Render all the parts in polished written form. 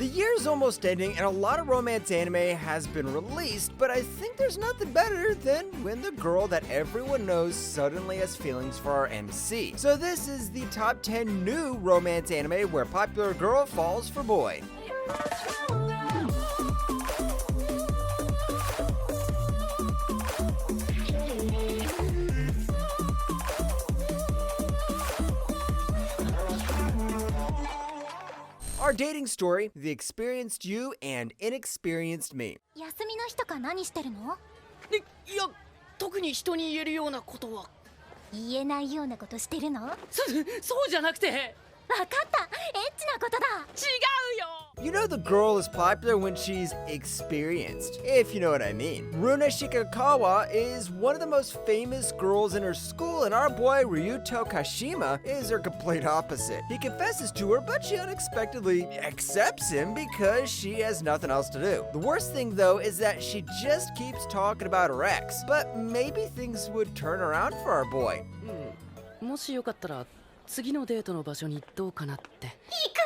The year's almost ending and a lot of romance anime has been released, but I think there's nothing better than when the girl that everyone knows suddenly has feelings for our MC. So this is the top 10 new romance anime where popular girl falls for boy. Our dating story, the experienced you and inexperienced me. 休みの日とか何してるの？いや、特に人に言えるようなことは。言えないようなことしてるの？そうじゃなくて。わかった、エッチなことだ。違うよ。 You know the girl is popular when she's experienced, if you know what I mean. Runa Shikakawa is one of the most famous girls in her school, and our boy Ryuto Kashima is her complete opposite. He confesses to her, but she unexpectedly accepts him because she has nothing else to do. The worst thing though is that she just keeps talking about her ex, but maybe things would turn around for our boy. もしよかったら次のデートの場所にどうかなって。行く！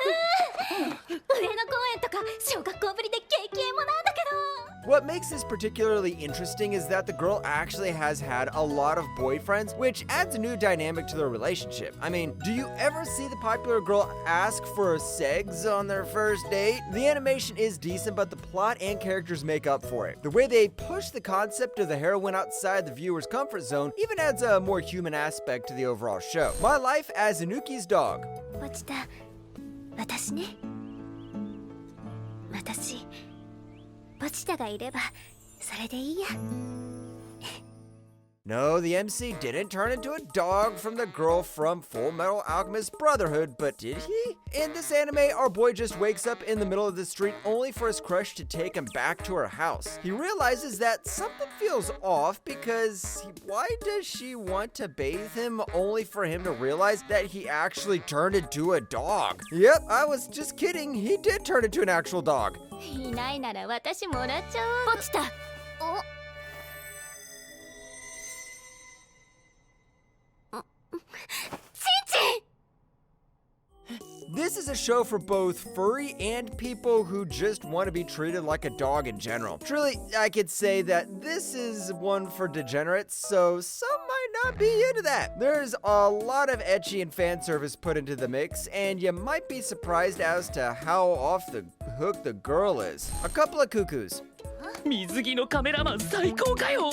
上野公園とか小学校ぶりで激エモなんだけど。What makes this particularly interesting is that the girl actually has had a lot of boyfriends, which adds a new dynamic to their relationship. I mean, do you ever see the popular girl ask for segs on their first date? The animation is decent, but the plot and characters make up for it. The way they push the concept of the heroine outside the viewer's comfort zone even adds a more human aspect to the overall show. My life as Inuki's dog. 落ちた。私ね。私。ポチタがいればそれでいいや。No, the MC didn't turn into a dog from the girl from Full Metal Alchemist Brotherhood, but did he? In this anime, our boy just wakes up in the middle of the street only for his crush to take him back to her house. He realizes that something feels off because why does she want to bathe him only for him to realize that he actually turned into a dog? Yep, I was just kidding. He did turn into an actual dog. いないなら私もらっちゃおう。ポチタ。お。This is a show for both furry and people who just want to be treated like a dog in general. Truly, I could say that this is one for degenerates, so some might not be into that. There's a lot of ecchi and fan service put into the mix, and you might be surprised as to how off the hook the girl is. A couple of cuckoos. 水着のカメラマン最高かよ。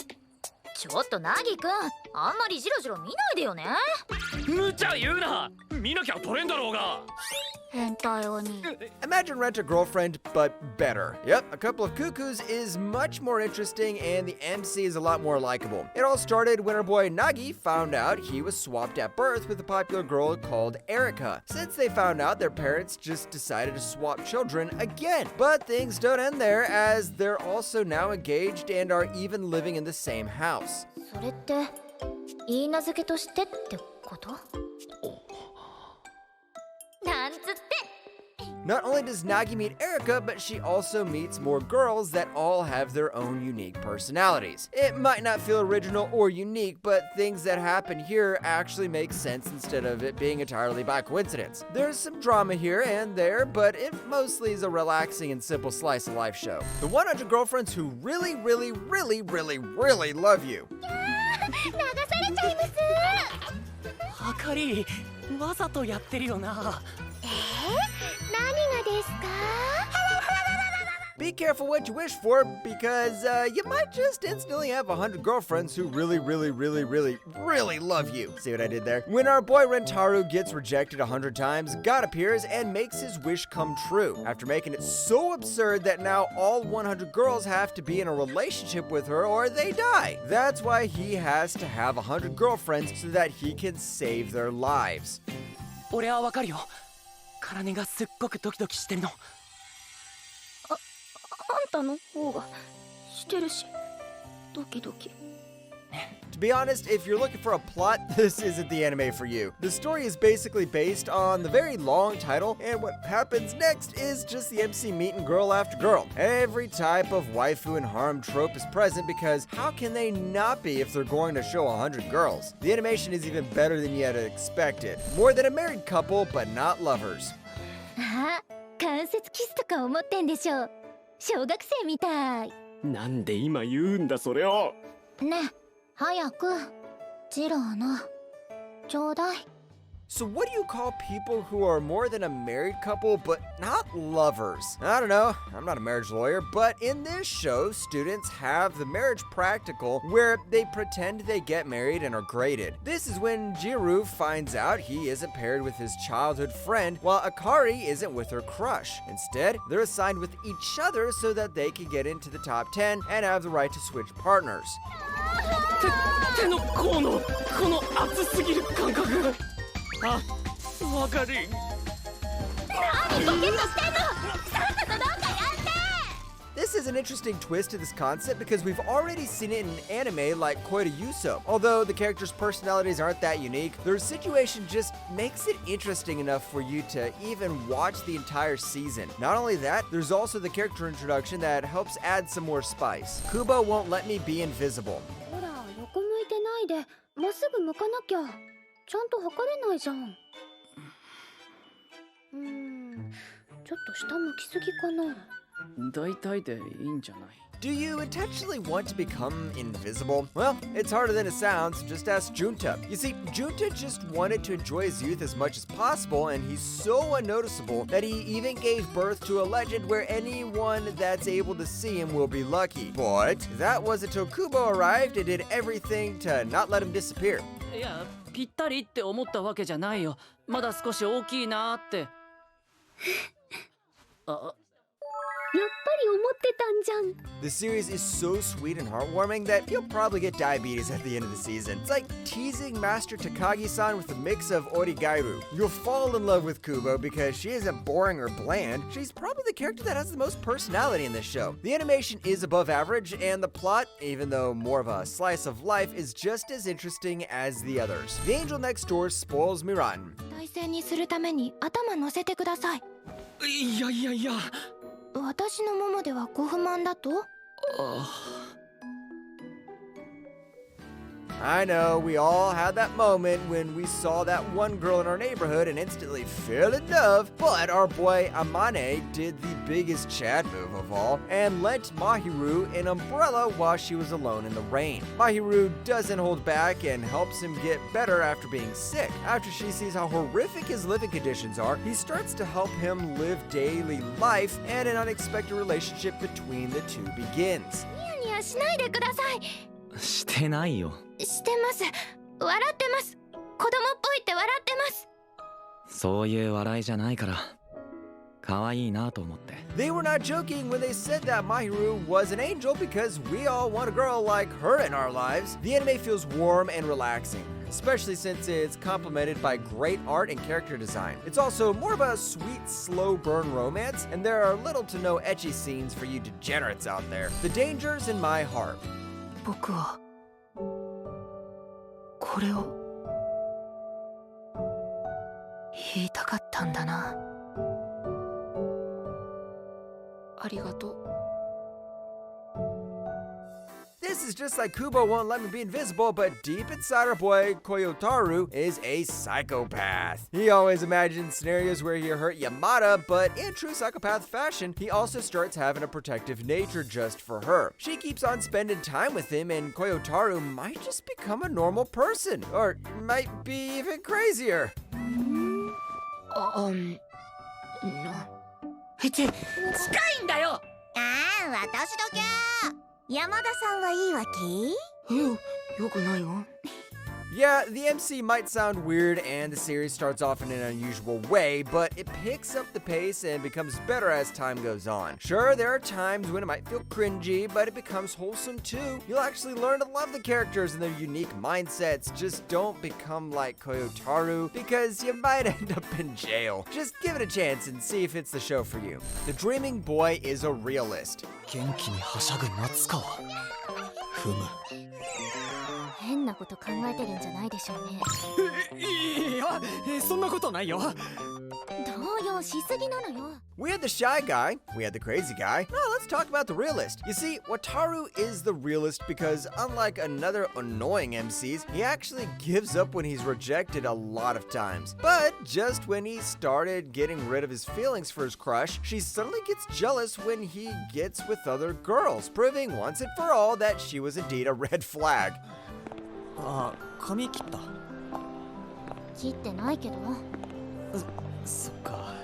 ちょっとナギくん、あんまりジロジロ見ないでよね。無茶言うな。見なきゃ撮れんだろうが。変態鬼。Imagine Rent a Girlfriend, but better. Yep, A Couple of Cuckoos is much more interesting and the MC is a lot more likable. It all started when our boy Nagi found out he was swapped at birth with a popular girl called Erica. Since they found out, their parents just decided to swap children again. But things don't end there, as they're also now engaged and are even living in the same house. それって言い名付けとしてってこと？なんつって。Not only does Nagi meet Erica, but she also meets more girls that all have their own unique personalities. It might not feel original or unique, but things that happen here actually make sense instead of it being entirely by coincidence. There's some drama here and there, but it mostly is a relaxing and simple slice of life show. The 100 girlfriends who really, really, really, really, really love you. 流されちゃいます。あかり、わざとやってるよな。何がですか？ Be careful what you wish for, because you might just instantly have 100 girlfriends who really, really, really, really, really love you. See what I did there? When our boy Rentaru gets rejected 100 times, God appears and makes his wish come true, after making it so absurd that now all 100 girls have to be in a relationship with her or they die. That's why he has to have 100 girlfriends so that he can save their lives. 俺はわかるよ。カラネがすっごくドキドキしてるの。あんたの方がしてるし、ドキドキ。To be honest, if you're looking for a plot, this isn't the anime for you. The story is basically based on the very long title, and what happens next is just the MC meeting girl after girl. Every type of waifu and harem trope is present because how can they not be if they're going to show 100 girls? The animation is even better than you had expected. More than a married couple, but not lovers. あ、関節キスとか思ってんでしょ。小学生みたい。なんで今言うんだそれを。ねえ、早くジローのちょうだい。 So what do you call people who are more than a married couple but not lovers? I don't know, I'm not a marriage lawyer, but in this show, students have the marriage practical where they pretend they get married and are graded. This is when Jiru finds out he isn't paired with his childhood friend, while Akari isn't with her crush. Instead, they're assigned with each other so that they can get into the top 10 and have the right to switch partners. 手の甲のこの熱すぎる感覚。あ、わかる。何ボケっとしてんの。さっさとどっかやって。 This is an interesting twist to this concept because we've already seen it in an anime like Koita Yuso. Although the characters' personalities aren't that unique, their situation just makes it interesting enough for you to even watch the entire season. Not only that, there's also the character introduction that helps add some more spice. Kubo won't let me be invisible. ほら、横向いてないで、まっすぐ向かなきゃ。ちゃんと測れないじゃん。ちょっと下向きすぎかな。大体でいいんじゃない。 Do you intentionally want to become invisible? Well, it's harder than it sounds. Just ask Junta. You see, Junta just wanted to enjoy his youth as much as possible, and he's so unnoticeable that he even gave birth to a legend where anyone that's able to see him will be lucky. But that wasn't until Kubo arrived and did everything to not let him disappear. いや、ぴったりって思ったわけじゃないよ。まだ少し大きいなーって。あ。 やっぱり思ってたんじゃん。 The series is so sweet and heartwarming that you'll probably get diabetes at the end of the season. It's like teasing Master Takagi-san with a mix of origairu. You'll fall in love with Kubo because she isn't boring or bland. She's probably the character that has the most personality in this show. The animation is above average, and the plot, even though more of a slice of life, is just as interesting as the others. The Angel Next Door spoils me rotten. 対戦にするために頭乗せてください。いやいやいや。 私のももではご不満だと？ I know, we all had that moment when we saw that one girl in our neighborhood and instantly fell in love, but our boy Amane did the biggest Chad move of all and lent Mahiru an umbrella while she was alone in the rain. Mahiru doesn't hold back and helps him get better after being sick. After she sees how horrific his living conditions are, he starts to help him live daily life, and an unexpected relationship between the two begins. ニヤニヤしないでください。してないよ。 してます。笑ってます。子供っぽいって笑ってます。そういう笑いじゃないから。可愛いなと思って。 They were not joking when they said that Mahiru was an angel because we all want a girl like her in our lives. The anime feels warm and relaxing, especially since it's complemented by great art and character design. It's also more of a sweet, slow burn romance, and there are little to no ecchi scenes for you degenerates out there. The danger's in my heart. 僕はこれを言いたかったんだな。ありがとう。 This is just like Kubo won't let me be invisible, but deep inside our boy Koyotaru is a psychopath. He always imagines scenarios where he hurt Yamada, but in true psychopath fashion, he also starts having a protective nature just for her. She keeps on spending time with him, and Koyotaru might just become a normal person, or might be even crazier. 近いんだよ。ああ、私だけ。山田さんはいいわけ？よくないよ。 Yeah, the MC might sound weird and the series starts off in an unusual way, but it picks up the pace and becomes better as time goes on. Sure, there are times when it might feel cringy, but it becomes wholesome too. You'll actually learn to love the characters and their unique mindsets. Just don't become like Koyotaru, because you might end up in jail. Just give it a chance and see if it's the show for you. The Dreaming Boy is a realist. 元気にはしゃぐ夏川。ふむ。 変なこと考えてるんじゃないでしょうね。いや、そんなことないよ。動揺しすぎなのよ。We had the shy guy, we had the crazy guy. Now let's talk about the realist. You see, Wataru is the realist because unlike another annoying MCs, he actually gives up when he's rejected a lot of times. But just when he started getting rid of his feelings for his crush, she suddenly gets jealous when he gets with other girls, proving once and for all that she was indeed a red flag. あ、髪切った。切ってないけど。そっか。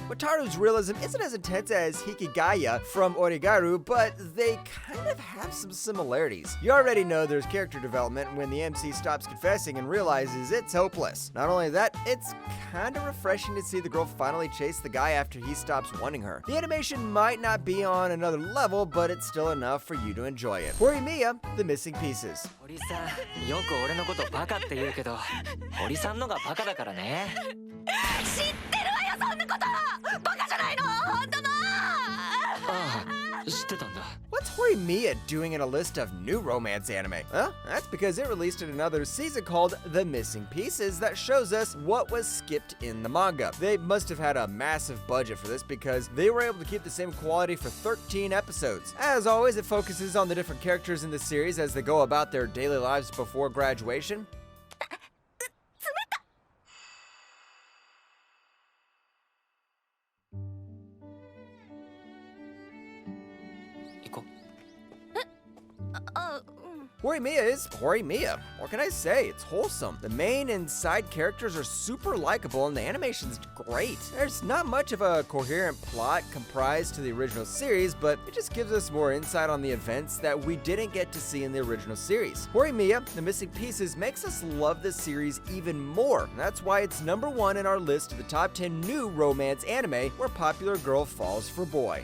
Wataru's realism isn't as intense as Hikigaya from Origaru, but they kind of have some similarities. You already know there's character development when the MC stops confessing and realizes it's hopeless. Not only that, it's kind of refreshing to see the girl finally chase the guy after he stops wanting her. The animation might not be on another level, but it's still enough for you to enjoy it. Horimiya, The Missing Pieces. 堀さん、よく俺のことバカって言うけど、堀さんのがバカだからね。知ってるわよそんなこと。バカじゃないの本当の。ああ、知ってたんだ。 What's Horimiya doing in a list of new romance anime? Well, that's because it released another season called The Missing Pieces that shows us what was skipped in the manga. They must have had a massive budget for this because they were able to keep the same quality for 13 episodes. As always, it focuses on the different characters in the series as they go about their daily lives before graduation. Horimiya is Horimiya. What can I say? It's wholesome. The main and side characters are super likable and the animation's great. There's not much of a coherent plot comprised to the original series, but it just gives us more insight on the events that we didn't get to see in the original series. Horimiya, The Missing Pieces makes us love this series even more. That's why it's #1 in our list of the top 10 new romance anime where popular girl falls for boy.